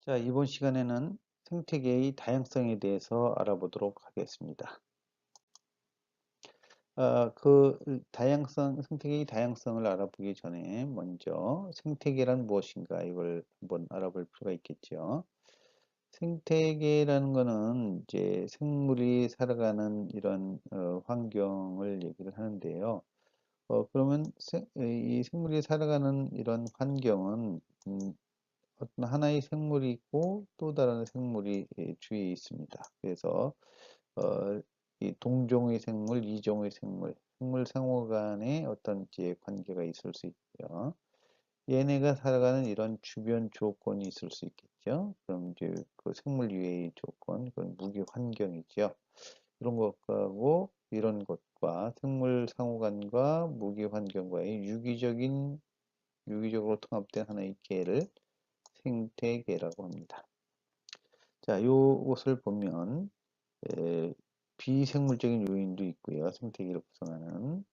자, 이번 시간에는 생태계의 다양성에 대해서 알아보도록 하겠습니다. 생태계의 다양성을 알아보기 전에 먼저 생태계란 무엇인가 이걸 한번 알아볼 필요가 있겠죠. 생태계라는 거는 이제 생물이 살아가는 이런 환경을 얘기를 하는데요. 그러면 이 생물이 살아가는 이런 환경은 어떤 하나의 생물이 있고 또 다른 생물이 주위에 있습니다. 그래서 어, 이 동종의 생물, 이종의 생물, 생물 상호 간에 어떤 이제 관계가 있을 수 있죠. 얘네가 살아가는 이런 주변 조건이 있을 수 있겠죠. 그럼 이제 그 생물 위의 조건, 그건 무기 환경이죠. 이런 것하고 이런 것과 생물 상호간과 무기 환경과의 유기적으로 통합된 하나의 계를 생태계라고 합니다. 자, 요것을 보면 에, 비생물적인 요인도 있고요. 생태계를 구성하는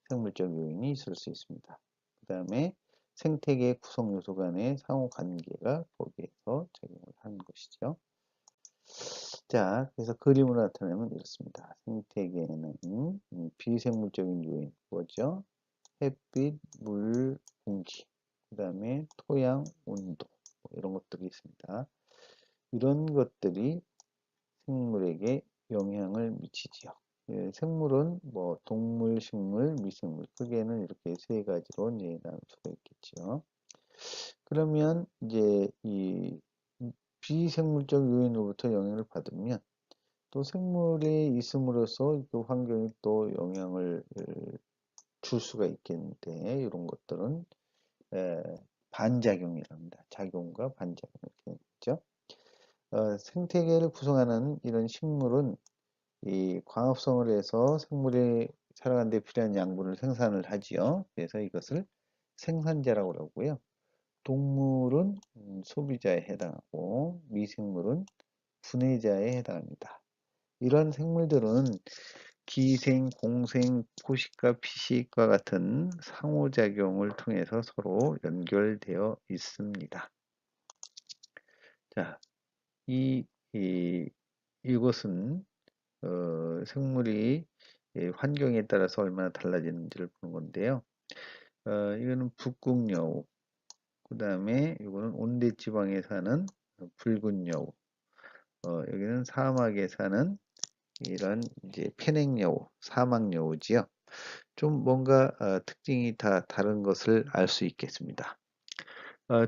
생물적 요인이 있을 수 있습니다. 그 다음에 생태계 구성 요소 간의 상호 관계가 거기에서 작용을 하는 것이죠. 자, 그래서 그림으로 나타내면 이렇습니다. 생태계는 비생물적인 요인, 뭐죠? 햇빛, 물, 공기, 그 다음에 토양, 온도, 뭐 이런 것들이 있습니다. 이런 것들이 생물에게 영향을 미치지요. 예, 생물은 뭐 동물, 식물, 미생물 크게는 이렇게 세 가지로 이제 나눌 수가 있겠죠. 그러면 이제 이 비생물적 요인으로부터 영향을 받으면 또 생물이 있음으로써 그 환경이 또 영향을 줄 수가 있겠는데 이런 것들은 에, 반작용이랍니다. 작용과 반작용 이렇게 있죠. 생태계를 구성하는 이런 식물은 이 광합성을 해서 생물이 살아가는 데 필요한 양분을 생산을 하지요. 그래서 이것을 생산자라고 그러고요. 동물은 소비자에 해당하고 미생물은 분해자에 해당합니다. 이런 생물들은 기생, 공생, 포식과 피식과 같은 상호작용을 통해서 서로 연결되어 있습니다. 자, 이, 이 이것은 생물이 환경에 따라서 얼마나 달라지는지를 보는 건데요. 이거는 북극 여우, 그 다음에 이거는 온대 지방에 사는 붉은 여우, 여기는 사막에 사는 이런 이제 페넥 여우, 사막 여우지요. 좀 뭔가 특징이 다 다른 것을 알 수 있겠습니다.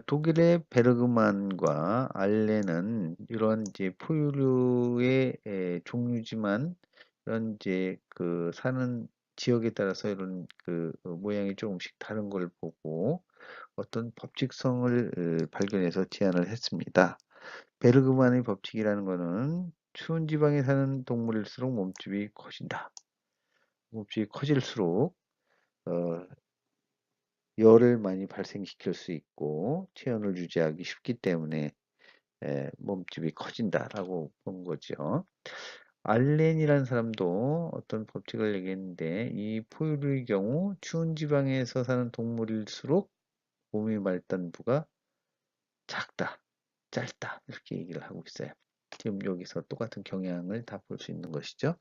독일의 베르그만과 알렌은 이런 이제 포유류의 종류지만 이런 이제 그 사는 지역에 따라서 이런 그 모양이 조금씩 다른 걸 보고 어떤 법칙성을 발견해서 제안을 했습니다. 베르그만의 법칙이라는 것은 추운 지방에 사는 동물일수록 몸집이 커진다. 몸집이 커질수록 어, 열을 많이 발생시킬 수 있고 체온을 유지하기 쉽기 때문에 몸집이 커진다라고 본 거죠. 알렌이라는 사람도 어떤 법칙을 얘기했는데 이 포유류의 경우 추운 지방에서 사는 동물일수록 몸의 말단부가 작다, 짧다 이렇게 얘기를 하고 있어요. 지금 여기서 똑같은 경향을 다 볼 수 있는 것이죠.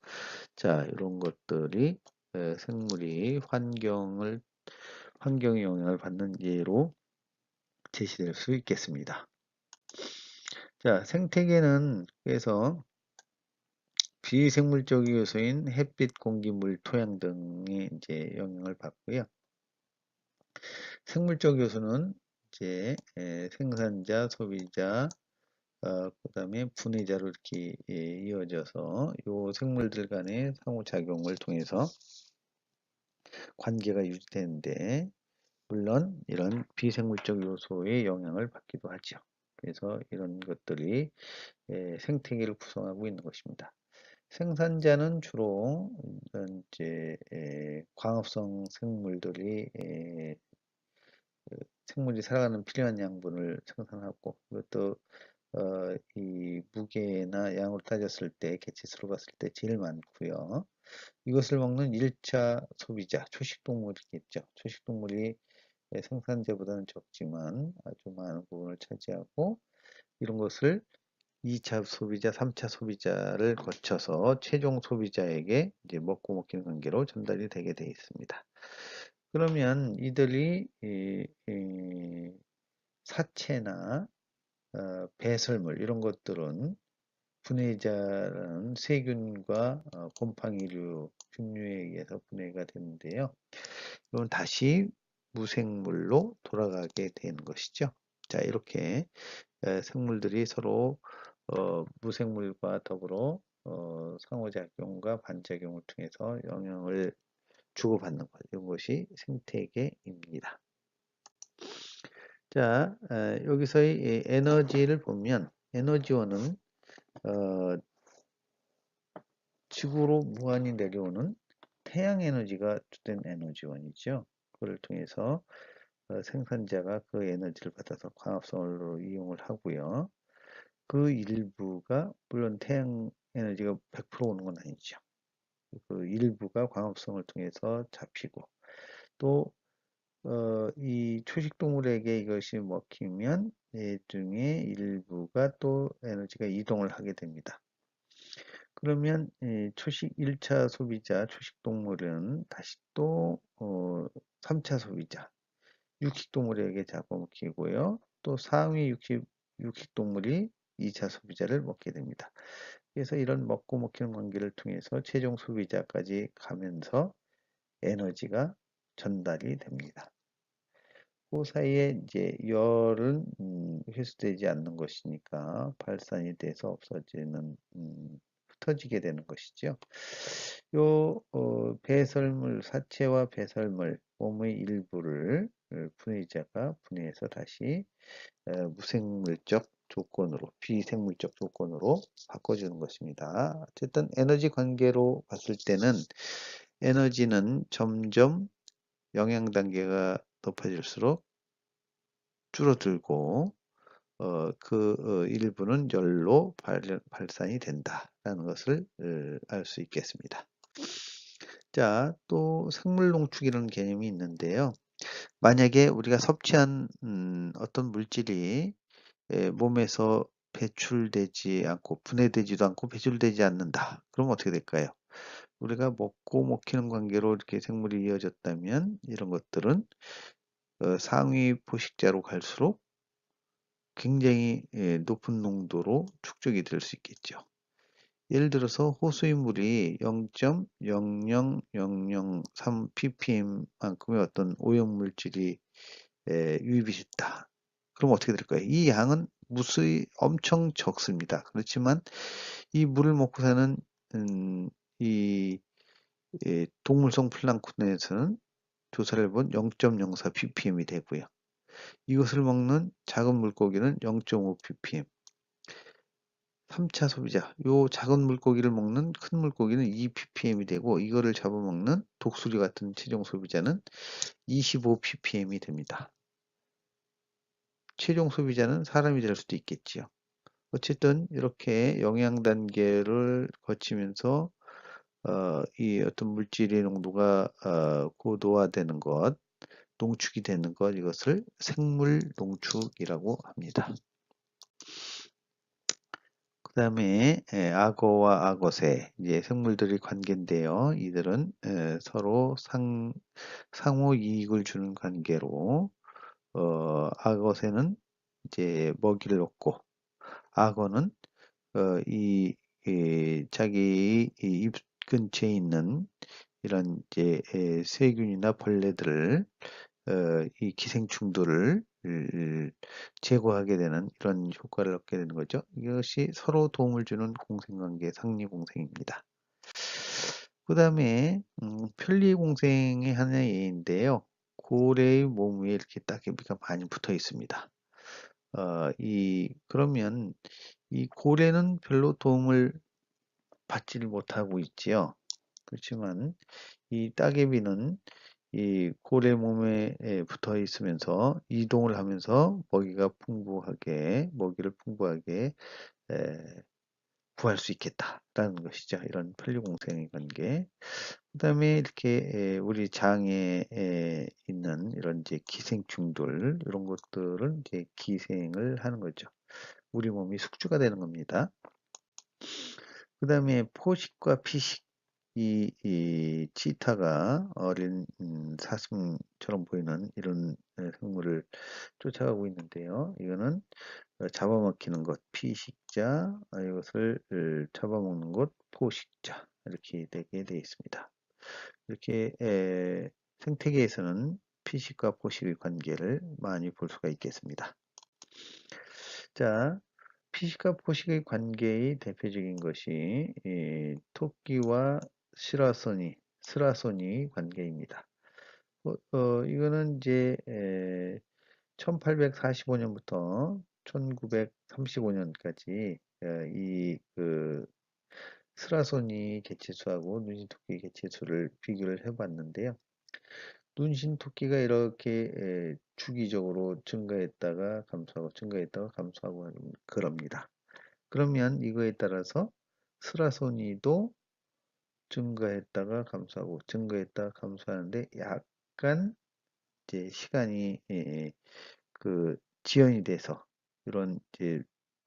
자, 이런 것들이 생물이 환경의 영향을 받는 예로 제시될 수 있겠습니다. 자, 생태계는 그래서 비생물적 요소인 햇빛, 공기, 물, 토양 등의 이제 영향을 받고요. 생물적 요소는 이제 생산자, 소비자, 그다음에 분해자로 이렇게 이어져서 요 생물들 간의 상호작용을 통해서 관계가 유지되는데 물론 이런 비생물적 요소의 영향을 받기도 하죠. 그래서 이런 것들이 생태계를 구성하고 있는 것입니다. 생산자는 주로 이제 광합성 생물들이 생물이 살아가는 필요한 양분을 생산하고 그것도 이 무게나 양으로 따졌을 때 개체수로 봤을 때 제일 많고요. 이것을 먹는 1차 소비자 초식동물이겠죠. 초식동물이 생산자보다는 적지만 아주 많은 부분을 차지하고 이런 것을 2차 소비자, 3차 소비자를 거쳐서 최종 소비자에게 이제 먹고 먹히는 관계로 전달이 되게 되어 있습니다. 그러면 이들이 사체나 배설물 이런 것들은 분해자라는 세균과 곰팡이류 균류에 의해서 분해가 되는데요. 이건 다시 무생물로 돌아가게 되는 것이죠. 자, 이렇게 생물들이 서로 무생물과 더불어 상호작용과 반작용을 통해서 영향을 주고받는 것, 이것이 생태계입니다. 자, 여기서의 에너지를 보면 에너지원은 지구로 무한히 내려오는 태양 에너지가 주된 에너지원이죠. 그걸 통해서 생산자가 그 에너지를 받아서 광합성으로 이용을 하고요. 그 일부가 물론 태양 에너지가 100% 오는 건 아니죠. 그 일부가 광합성을 통해서 잡히고 또 이 초식동물에게 이것이 먹히면 이 중에 일부가 또 에너지가 이동을 하게 됩니다. 그러면 초식 1차 소비자 초식동물은 다시 또 3차 소비자 육식동물에게 잡아먹히고요. 또 상위 육식동물이 2차 소비자를 먹게 됩니다. 그래서 이런 먹고 먹히는 관계를 통해서 최종 소비자까지 가면서 에너지가 전달이 됩니다. 그 사이에 이제 열은 회수되지 않는 것이니까 발산이 돼서 없어지는 흩어지게 되는 것이죠. 요 배설물 사체와 배설물 몸의 일부를 분해자가 분해해서 다시 무생물적 조건으로 비생물적 조건으로 바꿔주는 것입니다. 어쨌든 에너지 관계로 봤을 때는 에너지는 점점 영양 단계가 높아질수록 줄어들고 일부는 열로 발산이 된다라는 것을 알 수 있겠습니다. 자, 또 생물 농축이라는 개념이 있는데요. 만약에 우리가 섭취한 어떤 물질이 몸에서 배출되지 않고 분해되지도 않고 배출되지 않는다. 그럼 어떻게 될까요? 우리가 먹고 먹히는 관계로 이렇게 생물이 이어졌다면 이런 것들은 상위 포식자로 갈수록 굉장히 높은 농도로 축적이 될 수 있겠죠. 예를 들어서 호수의 물이 0.00003 ppm만큼의 어떤 오염물질이 유입이 됐다. 그럼 어떻게 될까요? 이 양은 무수히 엄청 적습니다. 그렇지만 이 물을 먹고 사는 이 동물성 플랑크톤에서는 조사를 해본 0.04 ppm이 되고요. 이것을 먹는 작은 물고기는 0.5 ppm. 3차 소비자, 요 작은 물고기를 먹는 큰 물고기는 2 ppm이 되고 이거를 잡아먹는 독수리 같은 최종 소비자는 25 ppm이 됩니다. 최종 소비자는 사람이 될 수도 있겠지요. 어쨌든 이렇게 영양 단계를 거치면서 이 어떤 물질의 농도가 고도화되는 것, 농축이 되는 것, 이것을 생물 농축이라고 합니다. 그 다음에 악어와 악어새, 이제 생물들의 관계인데요. 이들은 서로 상호 이익을 주는 관계로 악어새는 이제 먹이를 얻고 악어는 자기 입 근처에 있는 이런 이제 세균이나 벌레들을 이 기생충들을 제거하게 되는 이런 효과를 얻게 되는 거죠. 이것이 서로 도움을 주는 공생관계, 상리공생입니다. 그 다음에 편리공생의 하나의 예인데요. 고래의 몸 위에 이렇게 따개비가 많이 붙어 있습니다. 그러면 이 고래는 별로 도움을 받지를 못하고 있지요. 그렇지만 이 따개비는 이 고래 몸에 붙어 있으면서 이동을 하면서 먹이를 풍부하게 구할 수 있겠다라는 것이죠. 이런 편리공생의 관계. 그다음에 이렇게 우리 장에 있는 이런 이제 기생충들 이런 것들은 이제 기생을 하는 거죠. 우리 몸이 숙주가 되는 겁니다. 그다음에 포식과 피식 이 치타가 어린 사슴처럼 보이는 이런 생물을 쫓아가고 있는데요. 이거는 잡아먹히는 것 피식자, 이것을 잡아먹는 것 포식자 이렇게 되게 되어 있습니다. 이렇게 생태계에서는 피식과 포식의 관계를 많이 볼 수가 있겠습니다. 자, 피식과 포식의 관계의 대표적인 것이 토끼와 스라소니 관계입니다. 이거는 이제 1845년부터 1935년까지 이그 스라소니 개체수하고 눈신토끼 개체수를 비교를 해봤는데요. 눈신토끼가 이렇게 주기적으로 증가했다가 감소하고 증가했다가 감소하고 하는 그럽니다. 그러면 이거에 따라서 스라소니도 증가했다가 감소하고 증가했다가 감소하는데 약간 이제 시간이 그 지연이 돼서 이런 이제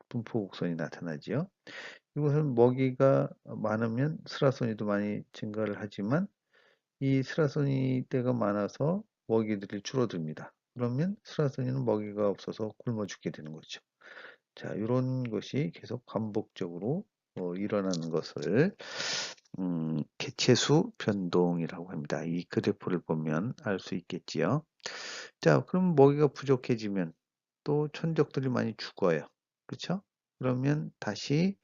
분포 곡선이 나타나지요. 이것은 먹이가 많으면 스라소니도 많이 증가를 하지만 이 스라소니 때가 많아서 먹이들이 줄어듭니다. 그러면 스라소니는 먹이가 없어서 굶어 죽게 되는 거죠. 자, 이런 것이 계속 반복적으로 일어나는 것을 개체수 변동이라고 합니다. 이 그래프를 보면 알 수 있겠지요. 자, 그럼 먹이가 부족해지면 또 천적들이 많이 죽어요. 그렇죠? 그러면 다시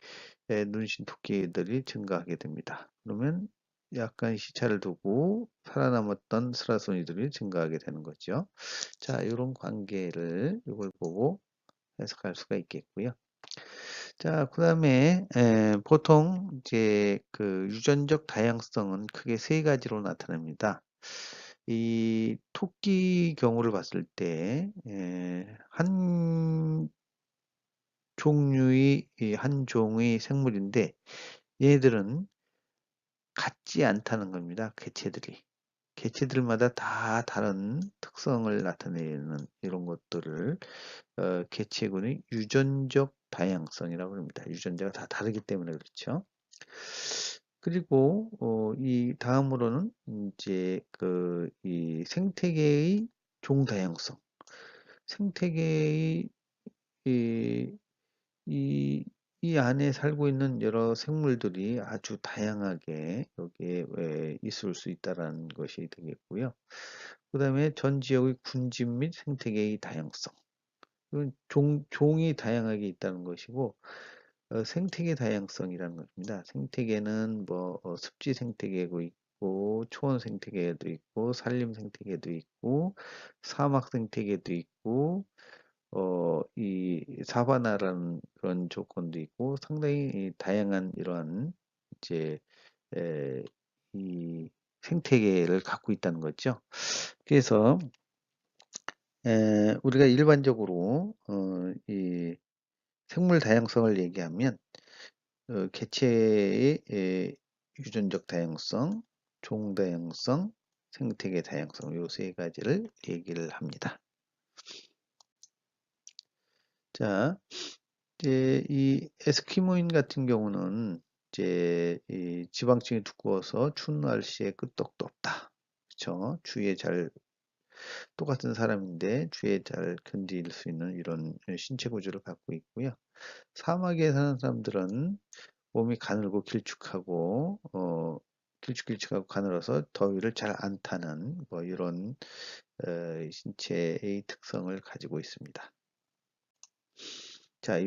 눈신 토끼들이 증가하게 됩니다. 그러면 약간 시차를 두고 살아남았던 스라소니들이 증가하게 되는 거죠. 자, 이런 관계를 이걸 보고 해석할 수가 있겠고요. 자, 그다음에 보통 이제 그 유전적 다양성은 크게 세 가지로 나타납니다. 이 토끼 경우를 봤을 때 한 종류의 한 종의 생물인데 얘네들은 같지 않다는 겁니다. 개체들이. 개체들마다 다 다른 특성을 나타내는 이런 것들을 개체군의 유전적 다양성이라고 합니다. 유전자가 다 다르기 때문에 그렇죠. 그리고 이 다음으로는 이제 이 생태계의 종다양성. 생태계의 이, 이, 이 안에 살고 있는 여러 생물들이 아주 다양하게 여기에 있을 수 있다는 것이 되겠고요. 그 다음에 전 지역의 군집 및 생태계의 다양성. 종이 다양하게 있다는 것이고, 생태계 다양성이라는 것입니다. 생태계는 뭐, 습지 생태계도 있고, 초원 생태계도 있고, 산림 생태계도 있고, 사막 생태계도 있고, 이 사바나라는 그런 조건도 있고, 상당히 다양한 이러한 이제, 에, 이 생태계를 갖고 있다는 거죠. 그래서, 우리가 일반적으로 이 생물 다양성을 얘기하면 개체의 유전적 다양성, 종 다양성, 생태계 다양성 요 세 가지를 얘기를 합니다. 자, 이제 이 에스키모인 같은 경우는 이제 이 지방층이 두꺼워서 추운 날씨에 끄떡도 없다. 그렇죠? 주위에 잘 똑같은 사람인데 주위에 잘 견딜 수 있는 이런 신체 구조를 갖고 있고요. 사막에 사는 사람들은 몸이 가늘고 길쭉하고 길쭉길쭉하고 가늘어서 더위를 잘 안 타는 뭐 이런 신체의 특성을 가지고 있습니다. 자,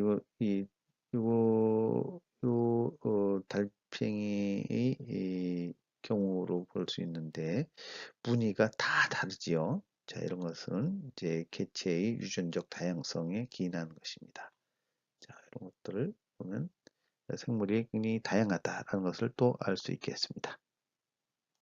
달팽이의 이 경우로 볼 수 있는데 무늬가 다 다르지요. 자, 이런 것은 이제 개체의 유전적 다양성에 기인하는 것입니다. 자, 이런 것들을 보면 생물이 굉장히 다양하다라는 것을 또 알 수 있겠습니다.